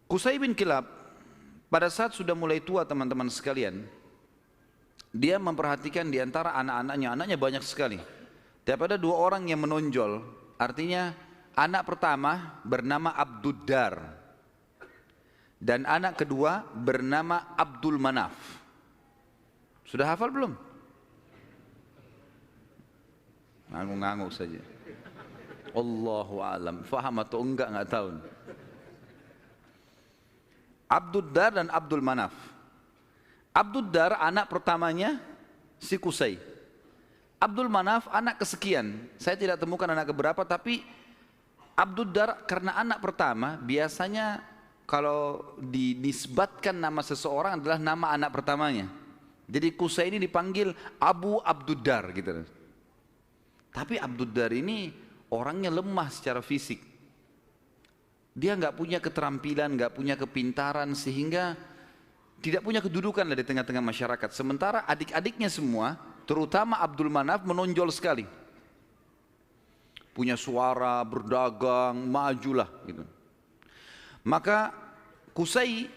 Qusay bin Kilab pada saat sudah mulai tua teman-teman sekalian, dia memperhatikan di antara anak-anaknya, anaknya banyak sekali. Tapi ada dua orang yang menonjol, artinya anak pertama bernama Abduddar dan anak kedua bernama Abdul Manaf. Sudah hafal belum? Ngangguk-ngangguk saja. Allahu alam, faham atau enggak tahu. Abduddar dan Abdul Manaf. Abduddar anak pertamanya si Qusay. Abdul Manaf anak kesekian. Saya tidak temukan anak keberapa, tapi Abduddar karena anak pertama biasanya kalau dinisbatkan nama seseorang adalah nama anak pertamanya. Jadi Qusay ini dipanggil Abu Abduddar gitu. Tapi Abduddar ini orangnya lemah secara fisik. Dia nggak punya keterampilan, nggak punya kepintaran, sehingga tidak punya kedudukan di tengah-tengah masyarakat. Sementara adik-adiknya semua, terutama Abdul Manaf, menonjol sekali. Punya suara, berdagang, majulah gitu. Maka Qusay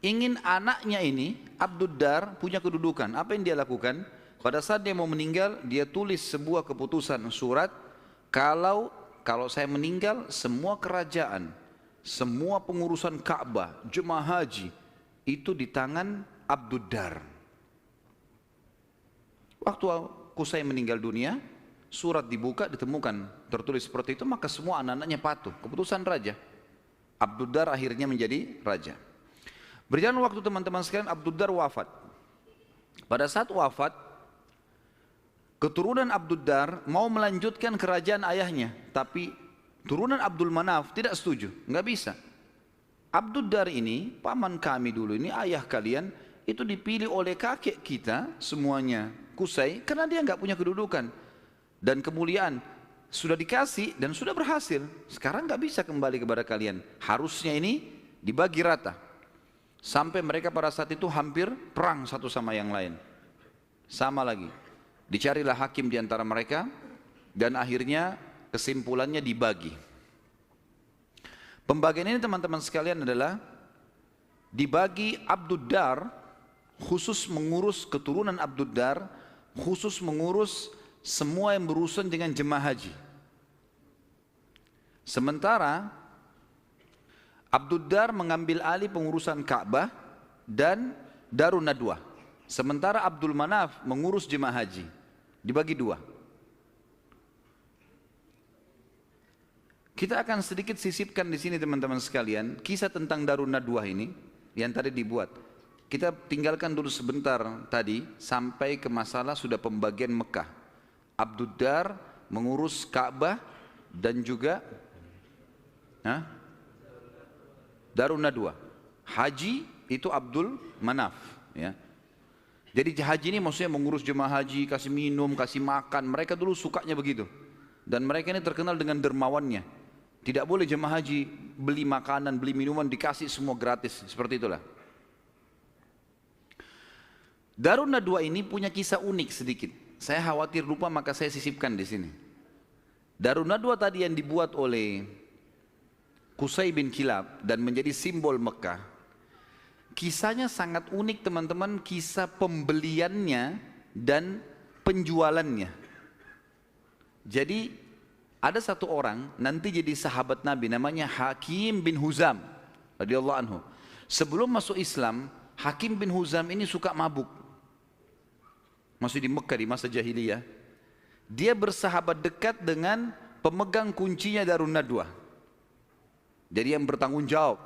ingin anaknya ini, Abduddar, punya kedudukan. Apa yang dia lakukan? Pada saat dia mau meninggal, dia tulis sebuah keputusan surat, kalau saya meninggal, semua kerajaan, semua pengurusan Ka'bah, jemaah haji, itu di tangan Abduddar. Waktu Qusay meninggal dunia, surat dibuka, ditemukan tertulis seperti itu, maka semua anak-anaknya patuh. Keputusan raja. Abduddar akhirnya menjadi raja. Berjalan waktu teman-teman sekalian, Abduddar wafat. Pada saat wafat, keturunan Abduddar mau melanjutkan kerajaan ayahnya, tapi turunan Abdul Manaf tidak setuju, nggak bisa. Abduddar ini, paman kami dulu ini, ayah kalian, itu dipilih oleh kakek kita semuanya, Qusay, karena dia nggak punya kedudukan dan kemuliaan. Sudah dikasih dan sudah berhasil, sekarang nggak bisa kembali kepada kalian. Harusnya ini dibagi rata. Sampai mereka pada saat itu hampir perang satu sama yang lain. Sama lagi. Dicarilah hakim di antara mereka dan akhirnya kesimpulannya dibagi. Pembagian ini teman-teman sekalian adalah dibagi Abduddar khusus mengurus keturunan Abduddar, khusus mengurus semua yang berurusan dengan jemaah haji. Sementara Abduddar mengambil alih pengurusan Ka'bah dan Darun Nadwah. Sementara Abdul Manaf mengurus jemaah haji. Dibagi dua. Kita akan sedikit sisipkan di sini teman-teman sekalian kisah tentang Darun Nadwah ini yang tadi dibuat. Kita tinggalkan dulu sebentar tadi sampai ke masalah sudah pembagian Mekah. Abduddar mengurus Ka'bah dan juga Darun Nadwah. Haji itu Abdul Manaf, ya. Jadi haji ini maksudnya mengurus jemaah haji, kasih minum, kasih makan. Mereka dulu sukanya begitu. Dan mereka ini terkenal dengan dermawannya. Tidak boleh jemaah haji beli makanan, beli minuman, dikasih semua gratis. Seperti itulah. Darun Nadwah ini punya kisah unik sedikit. Saya khawatir lupa, maka saya sisipkan di sini. Darun Nadwah tadi yang dibuat oleh Qusay bin Kilab dan menjadi simbol Mekah. Kisahnya sangat unik teman-teman, kisah pembeliannya dan penjualannya. Jadi ada satu orang nanti jadi sahabat Nabi namanya Hakim bin Huzam radhiyallahu anhu. Sebelum masuk Islam, Hakim bin Huzam ini suka mabuk. Masih di Mekah di masa jahiliyah. Dia bersahabat dekat dengan pemegang kuncinya Darun Nadwah. Jadi yang bertanggung jawab.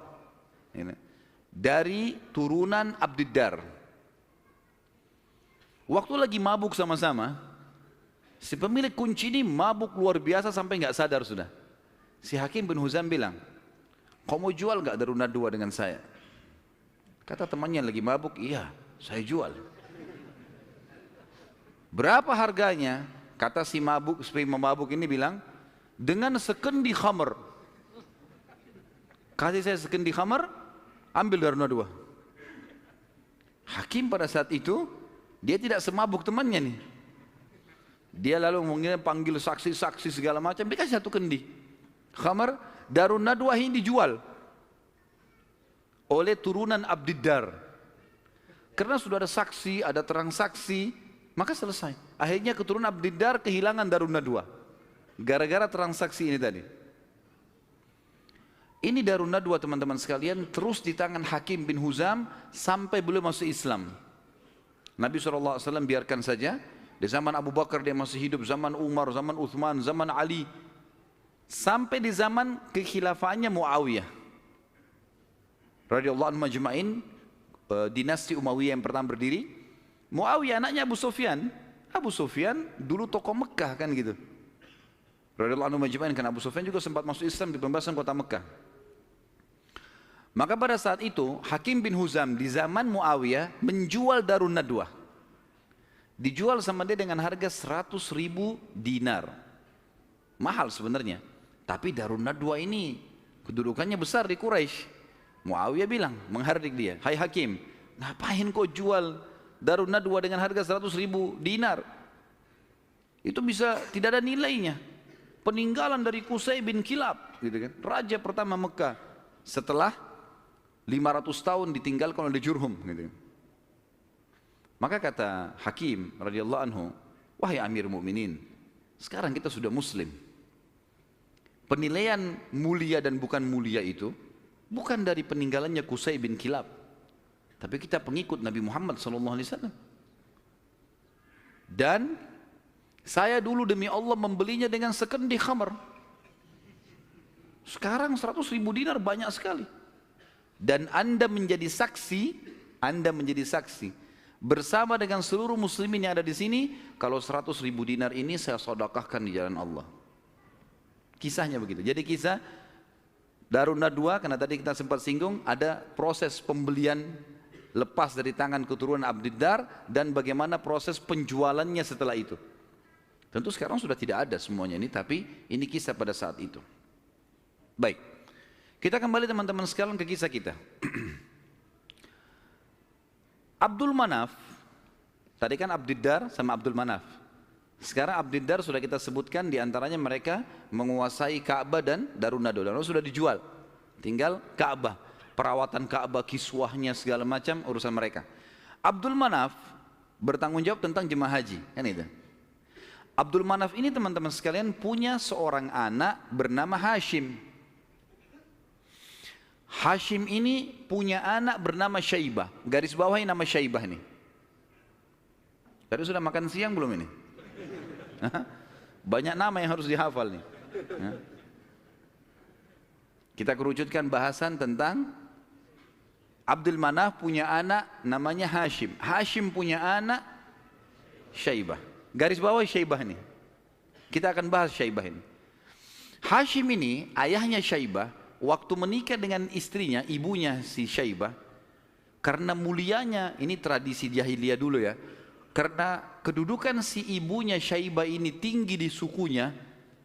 Dari turunan Abduddar. Waktu lagi mabuk sama-sama, si pemilik kunci ini mabuk luar biasa sampai nggak sadar sudah. Si Hakim bin Huzam bilang, kau mau jual nggak Darun Nadwah dengan saya? Kata temannya lagi mabuk, iya saya jual. Berapa harganya? Kata si mabuk ini bilang, dengan sekendi khamr. Kasih saya sekendi khamr, ambil Darun Nadwah. Hakim pada saat itu dia tidak semabuk temannya nih. Dia lalu mungkin panggil saksi-saksi segala macam, dikasih satu kendi khamr, Darun Nadwah ini dijual. oleh turunan Abdiddar. Karena sudah ada saksi, ada terang saksi, maka selesai. Akhirnya keturunan Abdiddar kehilangan Darun Nadwa. Gara-gara terang saksi ini tadi. Ini Darun Nadwa teman-teman sekalian terus di tangan Hakim bin Huzam sampai beliau masuk Islam. Nabi SAW biarkan saja. Di zaman Abu Bakar dia masih hidup, zaman Umar, zaman Uthman, zaman Ali. Sampai di zaman kekhilafaannya Muawiyah radhiyallahu anhu majma'in, dinasti Umayyah yang pertama berdiri. Muawiyah anaknya Abu Sufyan. Abu Sufyan dulu tokoh Mekah kan gitu. Radhiyallahu anhu majma'in, kan Abu Sufyan juga sempat masuk Islam di pembebasan kota Mekah. Maka pada saat itu Hakim bin Huzam di zaman Muawiyah menjual Darun Nadwa. Dijual sama dia dengan harga 100.000 dinar. Mahal sebenarnya. Tapi Darun Nadwa ini kedudukannya besar di Quraisy. Muawiyah bilang, menghardik dia, "Hai Hakim, ngapain kau jual Darun Nadwa dengan harga 100.000 dinar? Itu bisa tidak ada nilainya. Peninggalan dari Qusay bin Kilab, gitu kan? Raja pertama Mekah setelah 500 tahun ditinggalkan oleh Jurhum, gitu kan? Maka kata Hakim radhiyallahu anhu, "Wahai Amir Mukminin, sekarang kita sudah Muslim. Penilaian mulia dan bukan mulia itu bukan dari peninggalannya Qusay bin Kilab, tapi kita pengikut Nabi Muhammad SAW. Dan saya dulu demi Allah membelinya dengan sekendi khamar. Sekarang 100.000 dinar banyak sekali. Dan Anda menjadi saksi bersama dengan seluruh muslimin yang ada di sini, kalau 100.000 dinar ini saya sedekahkan di jalan Allah." Kisahnya begitu. Jadi kisah Darun Nadwa, karena tadi kita sempat singgung, ada proses pembelian lepas dari tangan keturunan Abdiddar dan bagaimana proses penjualannya setelah itu. Tentu sekarang sudah tidak ada semuanya ini, tapi ini kisah pada saat itu. Baik, kita kembali teman-teman sekalian ke kisah kita. Abdul Manaf, tadi kan Abdiddar sama Abdul Manaf. Sekarang Abdiddar sudah kita sebutkan, diantaranya mereka menguasai Ka'bah dan Darun Nadwa. Dan sudah dijual, tinggal Ka'bah, perawatan Ka'bah, kiswahnya segala macam urusan mereka. Abdul Manaf bertanggung jawab tentang jemaah haji, kan itu. Abdul Manaf ini teman-teman sekalian punya seorang anak bernama Hashim. Hashim ini punya anak bernama Syaibah. Garis bawahi nama Syaibah ini. Tadi sudah makan siang belum ini? Banyak nama yang harus dihafal nih. Kita kerucutkan bahasan tentang Abdul Manaf punya anak namanya Hashim. Hashim punya anak Syaibah. Garis bawahi Syaibah ini. Kita akan bahas Syaibah ini. Hashim ini ayahnya Syaibah. Waktu menikah dengan istrinya, ibunya si Syaibah, karena mulianya, ini tradisi jahiliyah dulu ya, karena kedudukan si ibunya Syaibah ini tinggi di sukunya,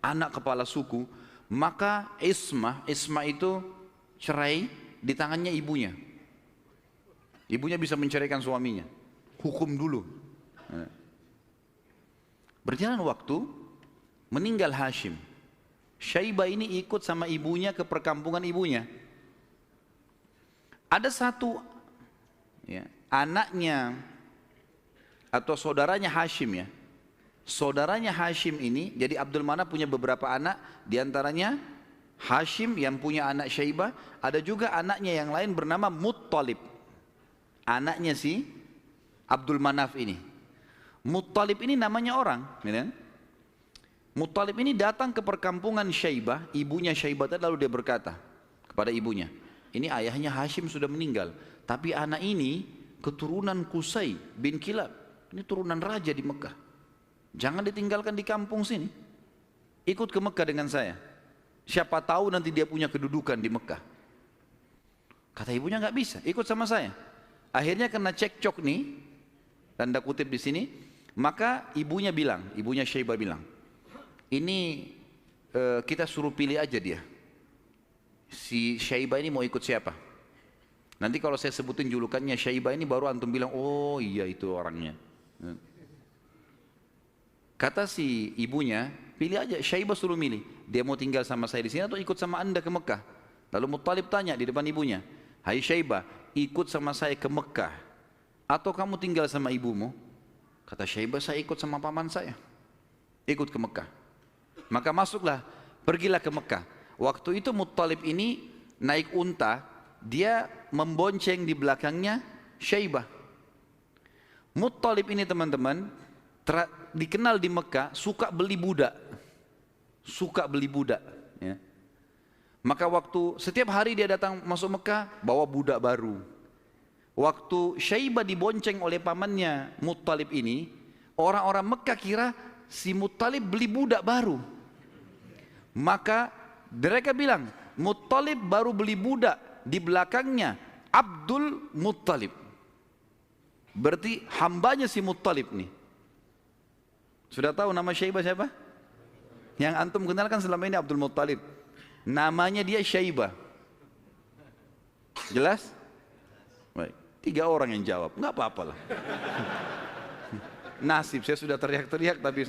anak kepala suku, maka ismah itu cerai di tangannya ibunya. Ibunya bisa menceraikan suaminya, hukum dulu. Berjalan waktu, meninggal Hashim. Syaibah ini ikut sama ibunya ke perkampungan ibunya. Ada satu ya, anaknya atau saudaranya Hashim ya. Saudaranya Hashim ini, jadi Abdul Manaf punya beberapa anak, diantaranya Hashim yang punya anak Syaibah, ada juga anaknya yang lain bernama Muttalib. Anaknya si Abdul Manaf ini. Muttalib ini namanya orang, ya. Muttalib ini datang ke perkampungan Syaibah, ibunya Syaibah tadi, lalu dia berkata kepada ibunya, "Ini ayahnya Hashim sudah meninggal, tapi anak ini keturunan Qusay bin Kilab, ini turunan raja di Mekah. Jangan ditinggalkan di kampung sini. Ikut ke Mekah dengan saya. Siapa tahu nanti dia punya kedudukan di Mekah." Kata ibunya, "Nggak bisa, ikut sama saya." Akhirnya kena cekcok nih, tanda kutip di sini, maka ibunya Syaibah bilang, "Ini kita suruh pilih aja dia. Si Syaibah ini mau ikut siapa? Nanti kalau saya sebutin julukannya Syaibah ini, baru antum bilang, oh iya itu orangnya." Kata si ibunya, "Pilih aja, Syaibah suruh milih. Dia mau tinggal sama saya di sini atau ikut sama anda ke Mekah?" Lalu Muttalib tanya di depan ibunya, hai Syaibah, ikut sama saya ke Mekah atau kamu tinggal sama ibumu? Kata Syaibah, saya ikut sama paman saya, ikut ke Mekah. Maka masuklah, pergilah ke Mekah. Waktu itu Muttalib ini naik unta, dia membonceng di belakangnya Syaibah. Muttalib ini teman-teman dikenal di Mekah suka beli budak, ya. Maka waktu setiap hari dia datang masuk Mekah bawa budak baru. Waktu Syaibah dibonceng oleh pamannya Muttalib ini, orang-orang Mekah kira si Muttalib beli budak baru. Maka mereka bilang, Muttalib baru beli budak, di belakangnya Abdul Muttalib. Berarti hambanya si Muttalib nih. Sudah tahu nama Syaibah siapa? Yang antum kenalkan selama ini Abdul Muttalib. Namanya dia Syaibah. Jelas? Baik. 3 orang yang jawab, nggak apa-apa lah. Nasib, saya sudah teriak-teriak tapi